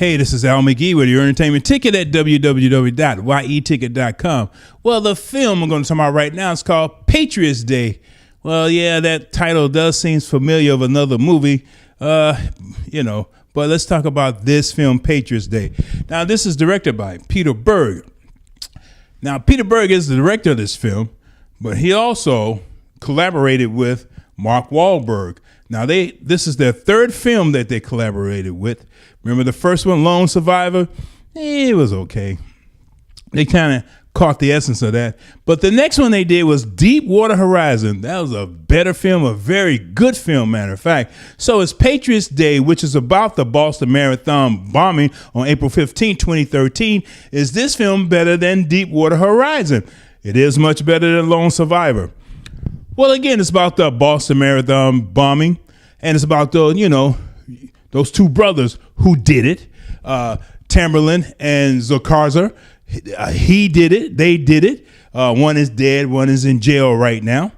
Hey, this is Al McGee with your entertainment ticket at www.yeticket.com. Well, the film I'm going to talk about right now is called Patriots Day. Well, yeah, that title does seem familiar of another movie, but let's talk about this film, Patriots Day. Now, this is directed by Peter Berg. Now, Peter Berg is the director of this film, but he also collaborated with Mark Wahlberg. Now, this is their third film that they collaborated with. Remember the first one, Lone Survivor? It was okay. They kind of caught the essence of that. But the next one they did was Deepwater Horizon. That was a better film, a very good film, matter of fact. So it's Patriots Day, which is about the Boston Marathon bombing on April 15, 2013. Is this film better than Deepwater Horizon? It is much better than Lone Survivor. Well, again, it's about the Boston Marathon bombing, and it's about those two brothers who did it, Tamerlan and Zokarzer. He did it. They did it. One is dead. One is in jail right now.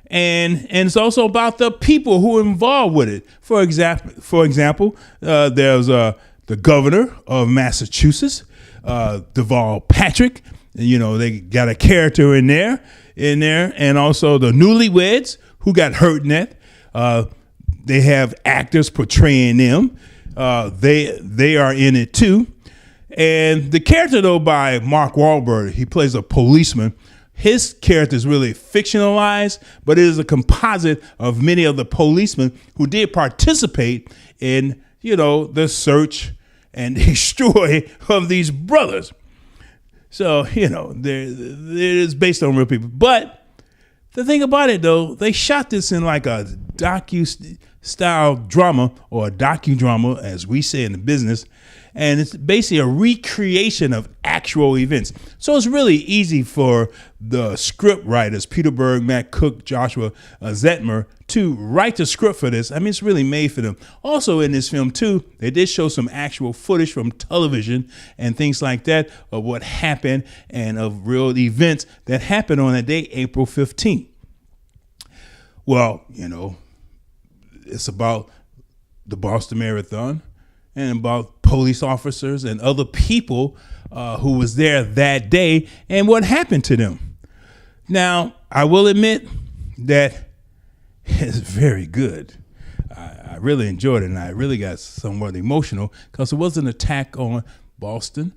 And it's also about the people who are involved with it. For example, there's the governor of Massachusetts, Deval Patrick. They got a character in there, and also the newlyweds who got hurt in that. They have actors portraying them. They are in it too. And the character, though, by Mark Wahlberg, he plays a policeman. His character is really fictionalized, but it is a composite of many of the policemen who did participate in, the search and destroy of these brothers. So, it is based on real people. But the thing about it, though, they shot this in like a docu-style drama, or a docudrama, as we say in the business. And it's basically a recreation of actual events. So it's really easy for the script writers, Peter Berg, Matt Cook, Joshua Zetumer, to write the script for this. I mean, it's really made for them. Also in this film, too, they did show some actual footage from television and things like that of what happened and of real events that happened on that day, April 15th. Well, it's about the Boston Marathon and about police officers and other people who was there that day and what happened to them. Now, I will admit that it's very good. I really enjoyed it, and I really got somewhat emotional because it was an attack on Boston,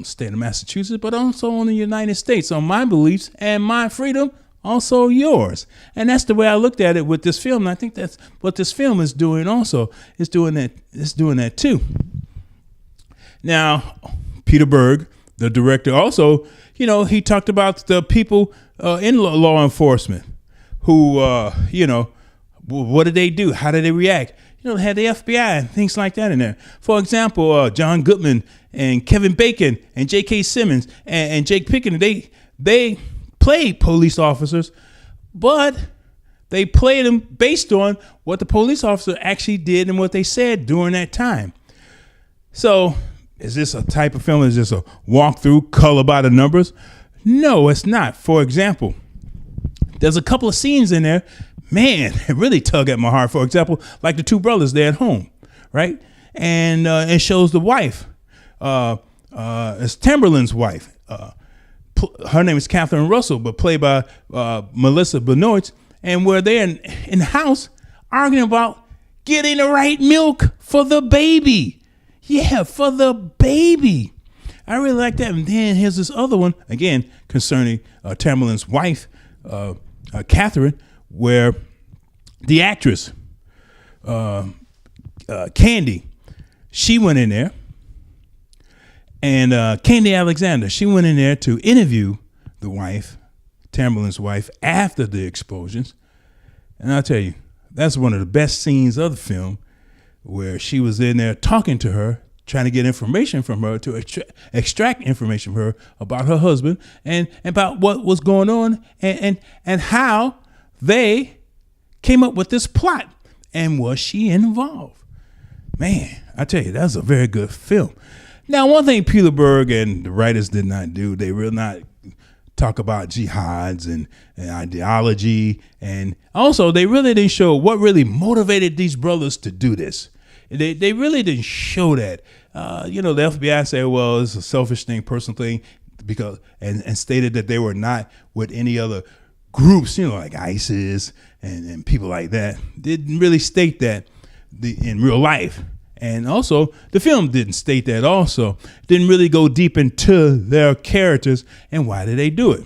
state of Massachusetts, but also on the United States, on my beliefs and my freedom, also yours. And that's the way I looked at it with this film. And I think that's what this film is doing also. It's doing that too. Now, Peter Berg, the director, also, he talked about the people in law enforcement who, what did they do? How did they react? They had the FBI and things like that in there. For example, John Goodman and Kevin Bacon and J.K. Simmons and Jake Pickett, they played police officers, but they played them based on what the police officer actually did and what they said during that time. So is this a type of film? Is this a walkthrough, color by the numbers? No, it's not. For example, there's a couple of scenes in there, man, it really tug at my heart. For example, like the two brothers, they're at home, right? And it shows the wife. It's Tamerlan's wife. Her name is Katherine Russell, but played by Melissa Benoist, and where they're in the house arguing about getting the right milk for the baby. Yeah, for the baby. I really like that. And then here's this other one, again, concerning Tamerlan's wife, Katherine, where the actress, Candy, she went in there. And Candy Alexander, she went in there to interview the wife, Tamerlan's wife, after the explosions. And I'll tell you, that's one of the best scenes of the film, where she was in there talking to her, trying to get information from her, to extract information from her about her husband and about what was going on and how they came up with this plot. And was she involved? Man, I tell you, that's a very good film. Now, one thing Peter Berg and the writers did not do, they will not talk about jihads and ideology. And also, they really didn't show what really motivated these brothers to do this. They really didn't show that. The FBI said, well, it's a selfish thing, personal thing, because and stated that they were not with any other groups, like ISIS and people like that. Didn't really state that in real life. And also, the film didn't state that also. Didn't really go deep into their characters and why did they do it.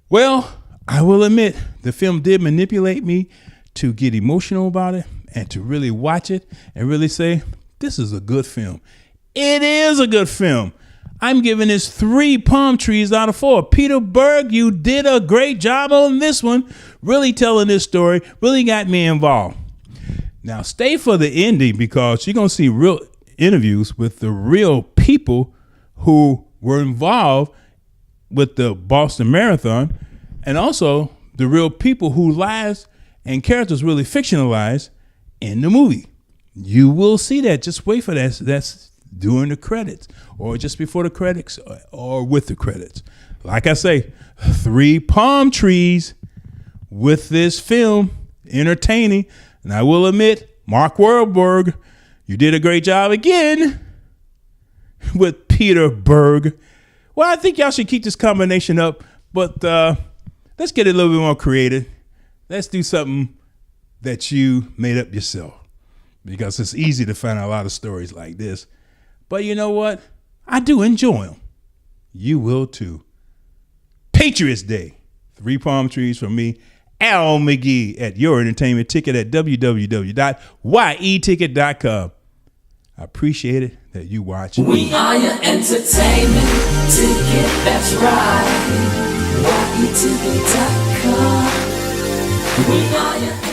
Well, I will admit, the film did manipulate me to get emotional about it and to really watch it and really say, this is a good film. It is a good film. I'm giving this 3 palm trees out of 4. Peter Berg, you did a great job on this one. Really telling this story. Really got me involved. Now, stay for the ending because you're going to see real interviews with the real people who were involved with the Boston Marathon and also the real people whose lives and characters really fictionalized in the movie. You will see that. Just wait for that. That's during the credits or just before the credits or with the credits. Like I say, 3 palm trees with this film, entertaining. And I will admit, Mark Wahlberg, you did a great job again with Peter Berg. Well, I think y'all should keep this combination up, but let's get a little bit more creative. Let's do something that you made up yourself because it's easy to find a lot of stories like this. But you know what? I do enjoy them. You will too. Patriots Day. 3 palm trees from me. Al McGee at Your Entertainment. Ticket at www.yeticket.com. I appreciate it that you watch. We are your entertainment ticket. That's right. yeticket.com. We are your